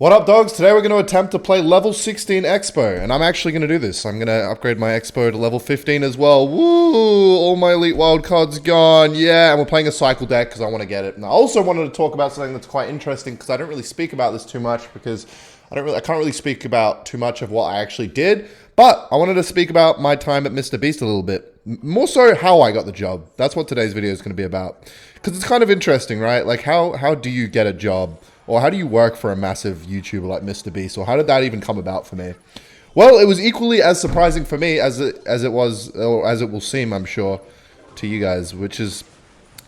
What up, dogs? Today we're going to attempt to play level 16 xbow, and I'm actually going to do this. I'm going to upgrade my xbow to level 15 as well. Woo! All my elite wildcards gone. Yeah, and we're playing a cycle deck because I want to get it. And I also wanted to talk about something that's quite interesting because I don't really speak about this too much because I can't really speak about too much of what I actually did. But I wanted to speak about my time at Mr. Beast a little bit. More so how I got the job. That's what today's video is going to be about. Because it's kind of interesting, right? Like how do you get a job? Or how do you work for a massive YouTuber like Mr. Beast? Or how did that even come about for me? Well, it was equally as surprising for me as it was, or as it will seem, I'm sure, to you guys. Which is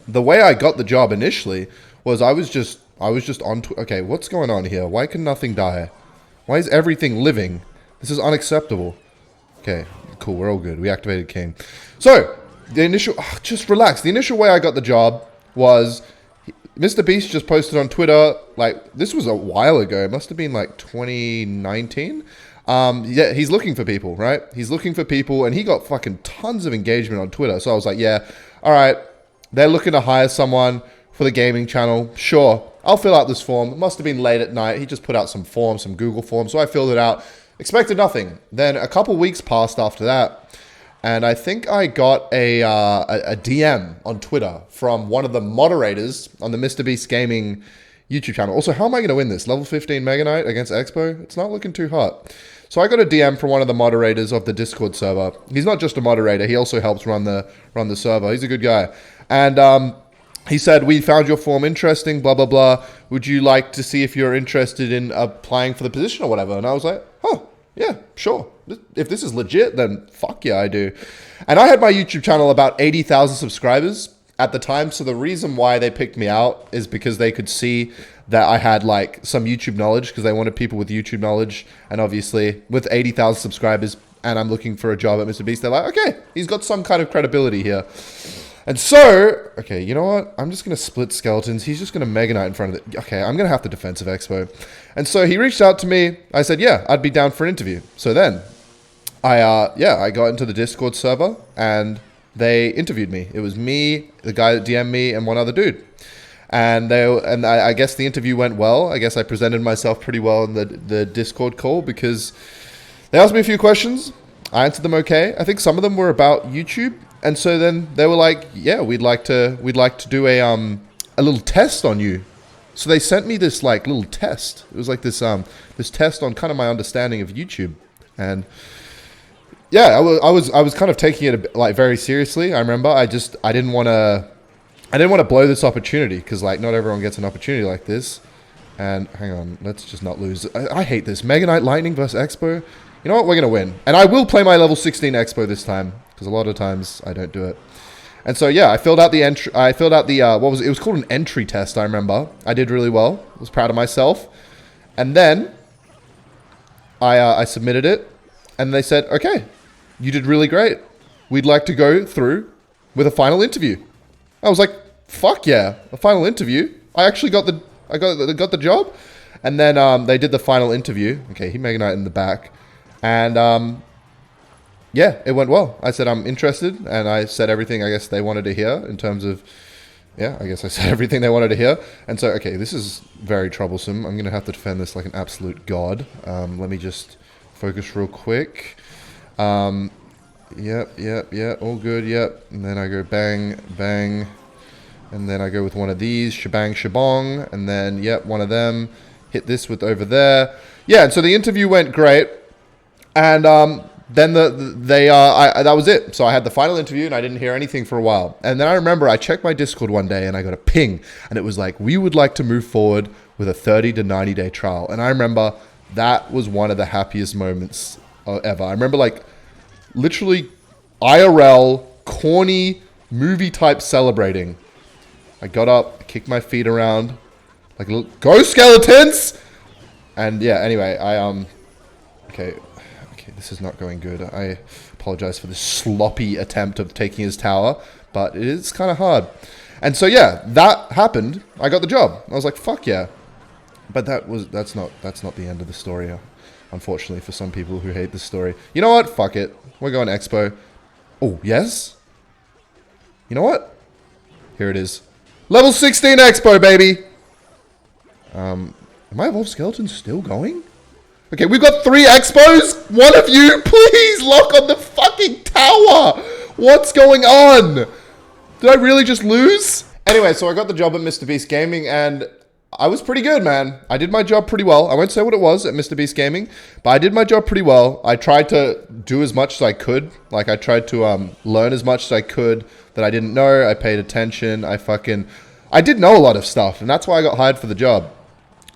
the way I got the job initially was I was just on. Okay, what's going on here? Why can nothing die? Why is everything living? This is unacceptable. Okay, cool. We're all good. We activated King. So the initial, just relax. The initial way I got the job was, Mr. Beast just posted on Twitter, like, this was a while ago. It must have been like 2019. Yeah, he's looking for people, right? He's looking for people, and he got fucking tons of engagement on Twitter. So I was like, yeah, all right. They're looking to hire someone for the gaming channel. Sure, I'll fill out this form. It must have been late at night. He just put out some forms, some Google forms. So I filled it out. Expected nothing. Then a couple weeks passed after that. And I think I got a DM on Twitter from one of the moderators on the Mr. Beast Gaming YouTube channel. Also, how am I going to win this? Level 15 Mega Knight against xbow? It's not looking too hot. So I got a DM from one of the moderators of the Discord server. He's not just a moderator. He also helps run the server. He's a good guy. And he said, we found your form interesting, blah, blah, blah. Would you like to see if you're interested in applying for the position or whatever? And I was like, oh, yeah, sure. If this is legit, then fuck yeah, I do. And I had my YouTube channel about 80,000 subscribers at the time. So the reason why they picked me out is because they could see that I had like some YouTube knowledge, because they wanted people with YouTube knowledge. And obviously with 80,000 subscribers and I'm looking for a job at Mr. Beast, they're like, okay, he's got some kind of credibility here. And so, okay, you know what? I'm just going to split skeletons. He's just going to Mega Knight in front of it. Okay, I'm going to have the defensive expo. And so he reached out to me. I said, yeah, I'd be down for an interview. So then I got into the Discord server and they interviewed me. It was me, the guy that DM'd me, and one other dude. And I guess the interview went well. I guess I presented myself pretty well in the Discord call because they asked me a few questions. I answered them okay. I think some of them were about YouTube. And so then they were like, yeah, we'd like to do a little test on you. So they sent me this like little test. It was like this test on kind of my understanding of YouTube. And yeah, I was kind of taking it a bit, like, very seriously. I remember I didn't want to blow this opportunity because like not everyone gets an opportunity like this. And hang on, let's just not lose. I hate this. Mega Knight Lightning versus Expo. You know what? We're going to win. And I will play my level 16 Expo this time, because a lot of times I don't do it. And so, yeah, I filled out the entry. I filled out the, it was called an entry test, I remember. I did really well. I was proud of myself. And then I submitted it. And they said, okay, you did really great. We'd like to go through with a final interview. I was like, fuck yeah, a final interview. I actually got the job. And then they did the final interview. Okay, he Mega Knight in the back. And yeah, it went well. I said I'm interested, and I said everything I guess they wanted to hear in terms of, yeah, I guess I said everything they wanted to hear. And so, okay, this is very troublesome. I'm going to have to defend this like an absolute god. Let me just focus real quick. Yep, all good, yep. And then I go bang, bang. And then I go with one of these, shebang, shebong. And then, yep, one of them. Hit this with over there. Yeah, and so the interview went great. And then that was it. So I had the final interview and I didn't hear anything for a while. And then I remember I checked my Discord one day and I got a ping. And it was like, we would like to move forward with a 30 to 90 day trial. And I remember that was one of the happiest moments ever. I remember like literally IRL, corny, movie type celebrating. I got up, kicked my feet around, like, go skeletons! And yeah, anyway, okay, this is not going good. I apologize for this sloppy attempt of taking his tower, but it is kind of hard. And so yeah, that happened. I got the job. I was like, fuck yeah. But that's not the end of the story, unfortunately, for some people who hate this story. You know what? Fuck it. We're going Expo. Oh, yes? You know what? Here it is. Level 16 Expo, baby! Am my Evolved Skeleton still going? Okay, we've got 3 Expos. One of you, please lock on the fucking tower. What's going on? Did I really just lose? Anyway, so I got the job at Mr. Beast Gaming and I was pretty good, man. I did my job pretty well. I won't say what it was at Mr. Beast Gaming, but I did my job pretty well. I tried to do as much as I could. Like, I tried to learn as much as I could that I didn't know. I paid attention. I did know a lot of stuff, and that's why I got hired for the job.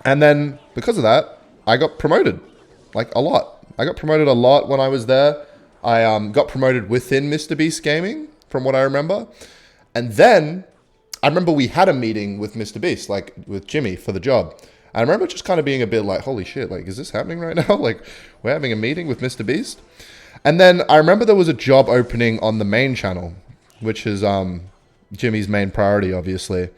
And then, because of that, I got promoted. Like, a lot. I got promoted a lot when I was there. I got promoted within Mr. Beast Gaming, from what I remember. And then I remember we had a meeting with Mr. Beast, like with Jimmy for the job. And I remember just kind of being a bit like, holy shit, like, is this happening right now? Like, we're having a meeting with Mr. Beast. And then I remember there was a job opening on the main channel, which is Jimmy's main priority, obviously.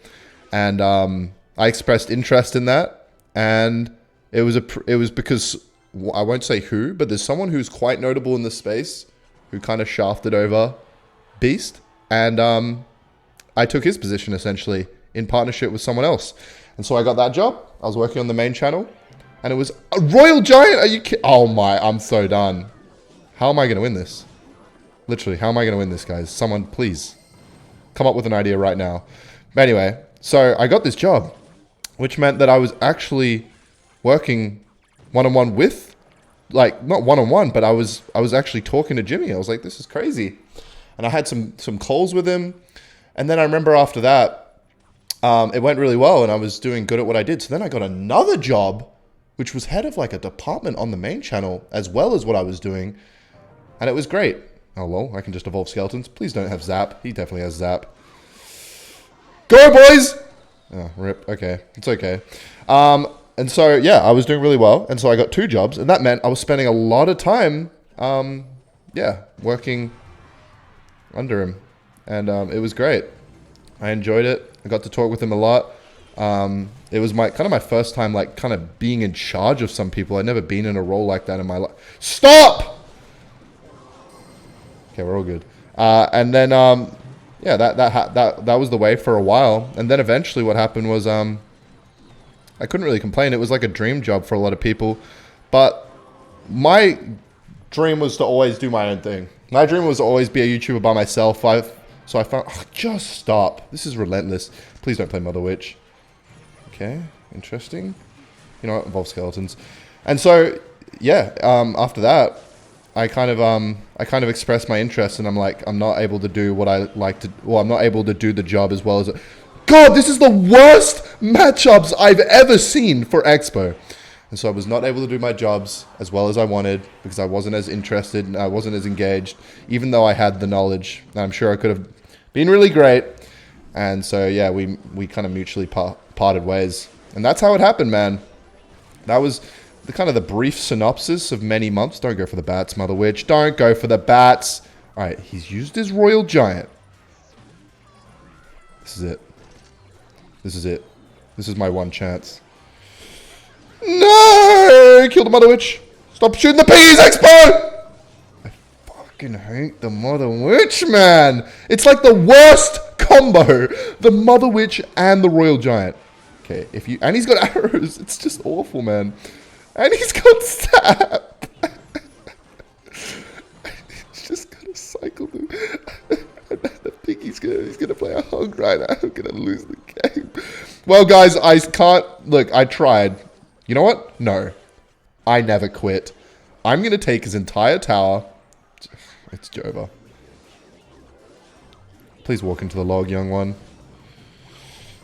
And I expressed interest in that. And it was because, I won't say who, but there's someone who's quite notable in the space who kind of shafted over Beast. And I took his position, essentially, in partnership with someone else. And so I got that job. I was working on the main channel. And it was a Royal Giant. Are you kidding? Oh my, I'm so done. How am I going to win this? Literally, how am I going to win this, guys? Someone, please, come up with an idea right now. But anyway, so I got this job, which meant that I was actually working one-on-one with, like, not one-on-one, but I was actually talking to Jimmy. I was like, this is crazy. And I had some calls with him. And then I remember after that, it went really well and I was doing good at what I did. So then I got another job, which was head of like a department on the main channel, as well as what I was doing. And it was great. Oh, well, I can just evolve skeletons. Please don't have Zap. He definitely has Zap. Go, boys! Oh, rip. Okay. It's okay. And so, yeah, I was doing really well. And so I got 2 jobs. And that meant I was spending a lot of time, working under him. And it was great. I enjoyed it. I got to talk with him a lot. It was my first time, like, kind of being in charge of some people. I'd never been in a role like that in my life. Stop! Okay, we're all good. And then, that was the way for a while. And then eventually what happened was, I couldn't really complain. It was like a dream job for a lot of people. But my dream was to always do my own thing. My dream was to always be a YouTuber by myself. So I found, just stop. This is relentless. Please don't play Mother Witch. Okay, interesting. You know what, evolve skeletons. And so, yeah, after that, I kind of expressed my interest and I'm like, I'm not able to do what I like to, well, I'm not able to do the job as well as, God, this is the worst matchups I've ever seen for Expo. And so I was not able to do my jobs as well as I wanted because I wasn't as interested and I wasn't as engaged, even though I had the knowledge. And I'm sure I could have been really great. And so, yeah, we kind of mutually parted ways. And that's how it happened, man. That was the kind of the brief synopsis of many months. Don't go for the bats, Mother Witch. Don't go for the bats. All right, he's used his Royal Giant. This is it. This is it. This is my one chance. No! Kill the Mother Witch. Stop shooting the peas, Expo! I fucking hate the Mother Witch, man. It's like the worst combo. The Mother Witch and the Royal Giant. Okay, and he's got arrows. It's just awful, man. And he's got Zap. He's just gonna cycle through. I think he's gonna play a hug right now. I'm gonna lose the game. Well, guys, I can't. Look, I tried. You know what? No. I never quit. I'm going to take his entire tower. It's Jova. Please walk into the log, young one.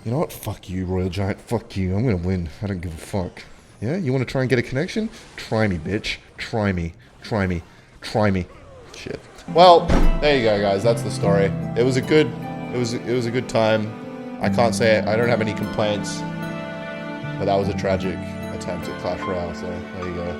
You know what? Fuck you, Royal Giant. Fuck you. I'm going to win. I don't give a fuck. Yeah? You want to try and get a connection? Try me, bitch. Try me. Try me. Try me. Shit. Well, there you go, guys. That's the story. It was a good time. I can't say I don't have any complaints. But that was a tragic attempt at Clash Royale, so there you go.